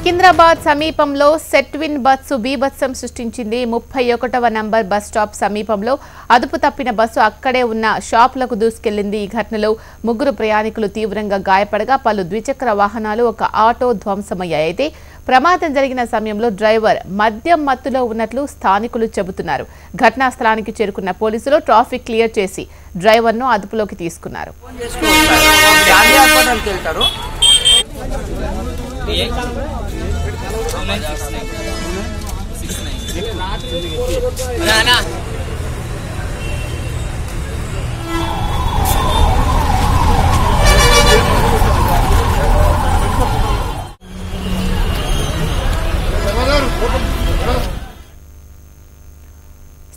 సికింద్రాబాద్ సమీపంలో సెట్విన్ బస్సు బీభత్సం సృష్టించింది. 31వ నంబర్ బస్ స్టాప్ సమీపంలో అదుపు తప్పిన బస్సు అక్కడే ఉన్న షాపులకు దూసుకెళ్లింది. ఈ ఘటనలో 3 ప్రయాణికులు తీవ్రంగా గాయపడగా పలు ద్విచక్ర వాహనాలు, ఒక ఆటో ధ్వంసమయ్యాయి. అయితే ప్రమాదం జరిగిన సమయంలో డ్రైవర్ మద్యం మత్తులో ఉన్నట్లు స్థానికులు చెబుతున్నారు. ఘటనా స్థలానికి చేరుకున్న పోలీసులు ట్రాఫిక్ క్లియర్ చేసి డ్రైవర్ను అదుపులోకి తీసుకున్నారు.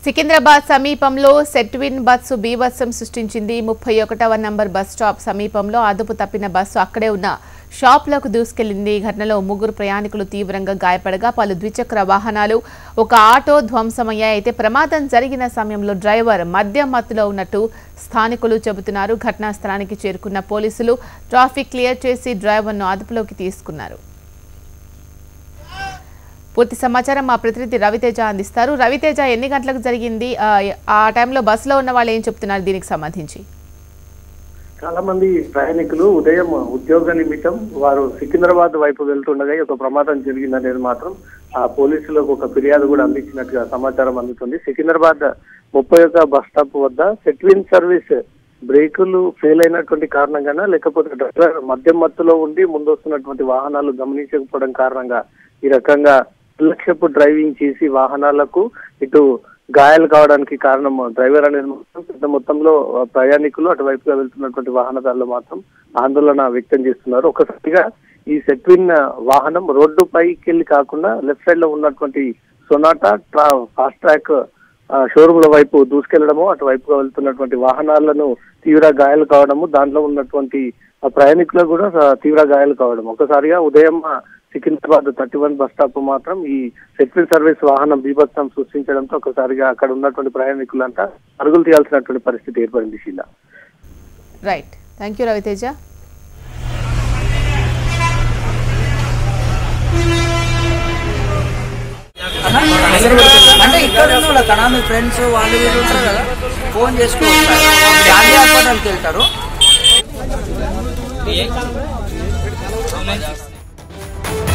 సికింద్రాబాద్ సమీపంలో సెట్విన్ బస్సు బీభత్సం సృష్టించింది. 31వ నంబర్ బస్ స్టాప్ సమీపంలో అదుపు తప్పిన బస్సు అక్కడే ఉన్న షాపులకు దూసుకెళ్లింది. ఈ ఘటనలో 3 ప్రయాణికులు తీవ్రంగా గాయపడగా పలు ద్విచక్ర వాహనాలు, ఒక ఆటో ధ్వంసమయ్యాయి. అయితే ప్రమాదం జరిగిన సమయంలో డ్రైవర్ మద్యం మత్తులో ఉన్నట్టు స్థానికులు చెబుతున్నారు. ఘటనా స్థలానికి చేరుకున్న పోలీసులు ట్రాఫిక్ క్లియర్ చేసి డ్రైవర్ను అదుపులోకి తీసుకున్నారు. పూర్తి సమాచారం మా ప్రతినిధి రవితేజ అందిస్తారు. రవితేజ, ఎన్ని గంటలకు జరిగింది? ఆ టైంలో బస్సులో ఉన్న వాళ్ళు ఏం చెప్తున్నారు దీనికి సంబంధించి? చాలా మంది ప్రయాణికులు ఉదయం ఉద్యోగ నిమిత్తం వారు సికింద్రాబాద్ వైపు వెళ్తుండగా ఒక ప్రమాదం జరిగిందనేది మాత్రం ఆ పోలీసులకు ఒక ఫిర్యాదు కూడా అందించినట్టుగా సమాచారం అందుతుంది. సికింద్రాబాద్ 31 బస్ స్టాప్ వద్ద సెట్విన్ సర్వీస్ బ్రేకులు ఫెయిల్ అయినటువంటి కారణంగానా, లేకపోతే డ్రైవర్ మద్యం మత్తులో ఉండి ముందొస్తున్నటువంటి వాహనాలు గమనించకపోవడం కారణంగా ఈ రకంగా నిర్లక్ష్యపు డ్రైవింగ్ చేసి వాహనాలకు ఇటు గాయాలు కావడానికి కారణం డ్రైవర్ అనేది మాత్రం పెద్ద మొత్తంలో ప్రయాణికులు అటువైపుగా వెళ్తున్నటువంటి వాహనదారులు మాత్రం ఆందోళన వ్యక్తం చేస్తున్నారు. ఒకసారిగా ఈ సెట్విన్ వాహనం రోడ్డు పైకి వెళ్ళి కాకుండా లెఫ్ట్ సైడ్ లో ఉన్నటువంటి సొనాటా ఫాస్ట్ ట్రాక్ షోరూమ్ల వైపు దూసుకెళ్లడము, అటువైపుగా వెళ్తున్నటువంటి వాహనాలను తీవ్ర గాయాలు కావడము, దాంట్లో ఉన్నటువంటి ప్రయాణికులకు కూడా తీవ్ర గాయాలు కావడం. ఒకసారిగా ఉదయం సికింద్రాబాద్ 31 బస్ స్టాప్ మాత్రం ఈ సెట్విన్ సర్వీస్ వాహనం బీభత్సం సృష్టించడంతో ఒకసారిగా అక్కడ ఉన్నటువంటి ప్రయాణికులంతా పరుగులు తీయాల్సినటువంటి పరిస్థితి ఏర్పడింది. శీల, రైట్, థ్యాంక్ యూ రవితేజ. అంటే ఇక్కడ మీ ఫ్రెండ్స్ వాళ్ళు వీళ్ళు ఉంటారు కదా, ఫోన్ చేసుకోవచ్చు, హాస్పిటల్కి వెళ్తారు.